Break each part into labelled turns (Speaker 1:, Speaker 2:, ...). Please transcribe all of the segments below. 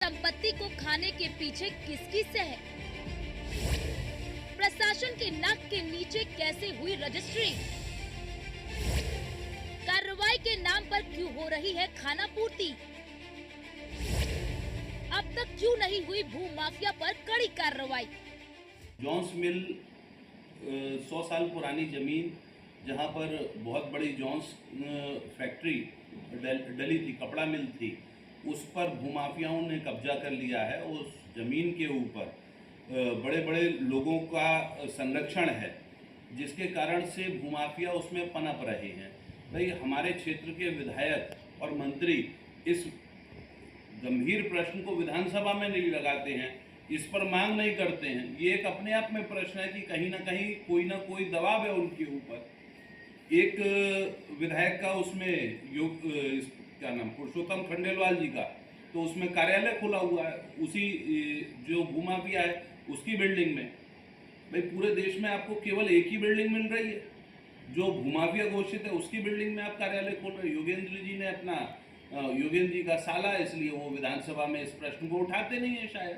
Speaker 1: संपत्ति को खाने के पीछे किसकी से है? प्रशासन के नाक के नीचे कैसे हुई रजिस्ट्री? कार्रवाई के नाम पर क्यों हो रही है खाना पूर्ति? अब तक क्यों नहीं हुई भू माफिया पर कड़ी कार्रवाई?
Speaker 2: जॉन्स मिल 100 साल पुरानी ज़मीन, जहां पर बहुत बड़ी जॉन्स फैक्ट्री डली थी, कपड़ा मिल थी, उस पर भूमाफियाओं ने कब्जा कर लिया है। उस ज़मीन के ऊपर बड़े बड़े लोगों का संरक्षण है, जिसके कारण से भूमाफिया उसमें पनप रहे हैं। भाई, हमारे क्षेत्र के विधायक और मंत्री इस गंभीर प्रश्न को विधानसभा में नहीं लगाते हैं, इस पर मांग नहीं करते हैं। ये एक अपने आप में प्रश्न है कि कहीं ना कोई दबाव है उनके ऊपर। एक विधायक का उसमें क्या नाम, पुरुषोत्तम खंडेलवाल जी का, तो उसमें कार्यालय खुला हुआ है उसी जो भूमाफिया है उसकी बिल्डिंग में। भाई, पूरे देश में आपको केवल एक ही बिल्डिंग मिल रही है जो भूमाफिया घोषित है, उसकी बिल्डिंग में आप कार्यालय खोल रहे हैं। योगेंद्र जी ने अपना योगेंद्र जी का साला, इसलिए वो विधानसभा में इस प्रश्न को उठाते नहीं है शायद।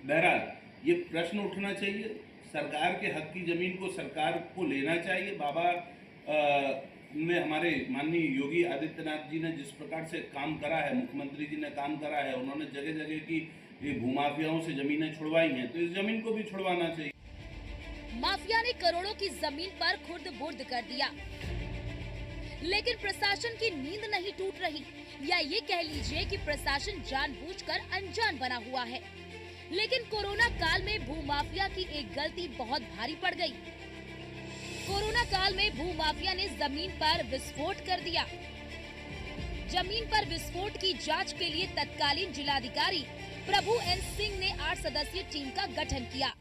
Speaker 2: बहरहाल, ये प्रश्न उठना चाहिए। सरकार के हक की ज़मीन को सरकार को लेना चाहिए। बाबा में हमारे माननीय योगी आदित्यनाथ जी ने जिस प्रकार से काम करा है, मुख्यमंत्री जी ने काम करा है, उन्होंने जगह जगह की भूमाफियाओं से ज़मीनें छुड़वाई हैं, तो इस ज़मीन को भी छुड़वाना चाहिए।
Speaker 1: माफिया ने करोड़ों की जमीन पर खुर्द बुर्द कर दिया, लेकिन प्रशासन की नींद नहीं टूट रही, या ये कह लीजिए कि प्रशासन जानबूझकर अनजान बना हुआ है। लेकिन कोरोना काल में भूमाफिया की एक गलती बहुत भारी पड़ गई। कोरोना काल में भूमाफिया ने जमीन पर विस्फोट कर दिया। जमीन पर विस्फोट की जांच के लिए तत्कालीन जिलाधिकारी प्रभु एन सिंह ने 8 सदस्यीय टीम का गठन किया।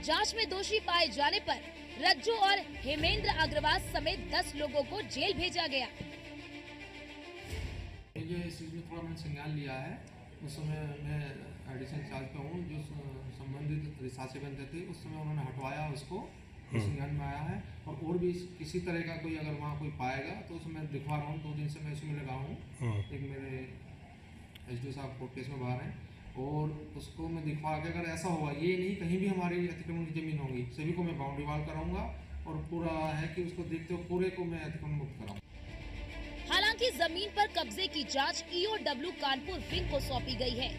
Speaker 1: जांच में दोषी पाए जाने पर रज्जू और हेमेंद्र अग्रवाल समेत 10 लोगों को जेल भेजा गया।
Speaker 3: जो इस चीज में थोड़ा मैंने संज्ञान लिया है, उस समय मैं एडिशनल चार्ज पे हूँ। जो संबंधित रिसासी बनते थे उस समय उन्होंने हटवाया, उसको संज्ञान में आया है। और भी किसी तरह का कोई अगर वहाँ कोई पाएगा तो उसमें मैं दिखवा रहा हूँ। 2 दिन से मैं इसमें लगा हूँ। एक मेरे एसडीओ साहब कोर्ट केस में बाहर हैं, और उसको मैं दिखवा के, अगर ऐसा हुआ, ये नहीं कहीं भी हमारी अतिक्रमण की जमीन होगी, सभी को मैं बाउंड्री वाल कराऊंगा, और पूरा है कि उसको देखते हुए पूरे को मैं अतिक्रमण मुक्त कराऊंगा।
Speaker 1: हालांकि जमीन पर कब्जे की जांच ईओडब्ल्यू कानपुर विंग को सौंपी गई है,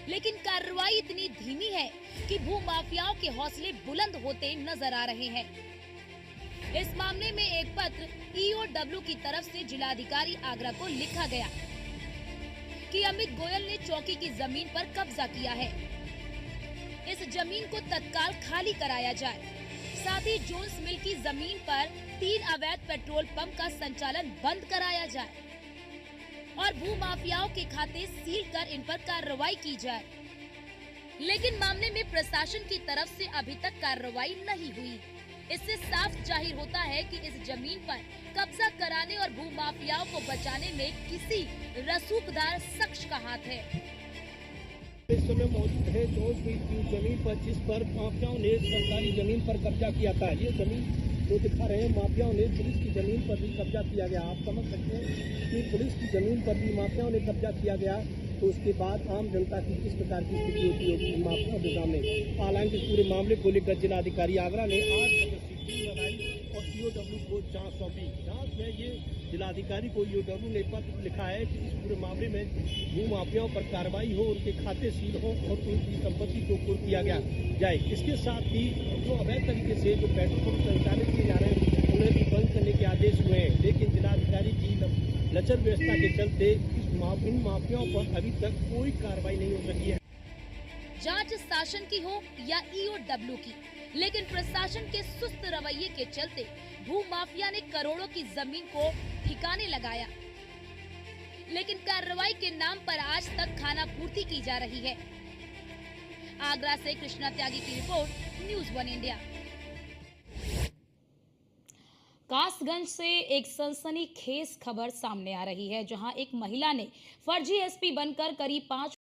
Speaker 1: लेकिन कार्रवाई इतनी धीमी है कि भूमाफियाओं के हौसले बुलंद होते नजर आ रहे हैं। इस मामले में एक पत्र ईओडब्ल्यू की तरफ से जिलाधिकारी आगरा को लिखा गया कि अमित गोयल ने चौकी की जमीन पर कब्जा किया है, इस जमीन को तत्काल खाली कराया जाए। साथ ही जोन्स मिल की जमीन पर 3 अवैध पेट्रोल पंप का संचालन बंद कराया जाए और भूमाफियाओं के खाते सील कर इन पर कार्रवाई की जाए। लेकिन मामले में प्रशासन की तरफ से अभी तक कार्रवाई नहीं हुई। इससे साफ जाहिर होता है कि इस जमीन पर कब्जा कराने और भूमाफियाओं को बचाने में किसी रसूखदार शख्स का हाथ है।
Speaker 4: इस समय मौजूद है जोन्स मिल की जमीन पर, जिस पर माफियाओं ने सरकारी जमीन पर कब्जा किया था। ये जमीन जो दिखा रहे हैं, माफियाओं ने पुलिस की जमीन पर भी कब्जा किया गया। आप समझ सकते हैं कि पुलिस की जमीन पर भी माफियाओं ने कब्जा किया गया, तो उसके बाद आम जनता की किस प्रकार की स्थिति होती होगी माफियाओं के सामने। हालांकि पूरे मामले को लेकर जिलाधिकारी आगरा ने 8 सदस्यीय टीम लगाई और ईओडब्ल्यू को जांच सौंपी। जांच में ये जिलाधिकारी को ईओडब्ल्यू ने पत्र लिखा है कि इस पूरे मामले में भूमाफियाओं पर कार्रवाई हो, उनके खाते सील हो और उनकी संपत्ति को कुर्क किया जाए। इसके साथ ही जो अवैध तरीके से जो पेट्रोल पंप संचालित किए जा रहे हैं, उन्हें भी बंद करने के आदेश हुए हैं। लेकिन जिलाधिकारी की लचर व्यवस्था के चलते इन माफियाओं पर अभी तक कोई कार्रवाई नहीं हो सकी है।
Speaker 1: जांच शासन की हो या ईओडब्ल्यू की, लेकिन प्रशासन के सुस्त रवैये के चलते भूमाफिया ने करोड़ों की जमीन को ठिकाने लगाया, लेकिन कार्रवाई के नाम पर आज तक खाना पूर्ति की जा रही है। आगरा से कृष्णा त्यागी की रिपोर्ट, न्यूज़ 1 इंडिया। कासगंज से एक सनसनीखेज खबर सामने आ रही है, जहां एक महिला ने फर्जी एसपी बनकर करीब 5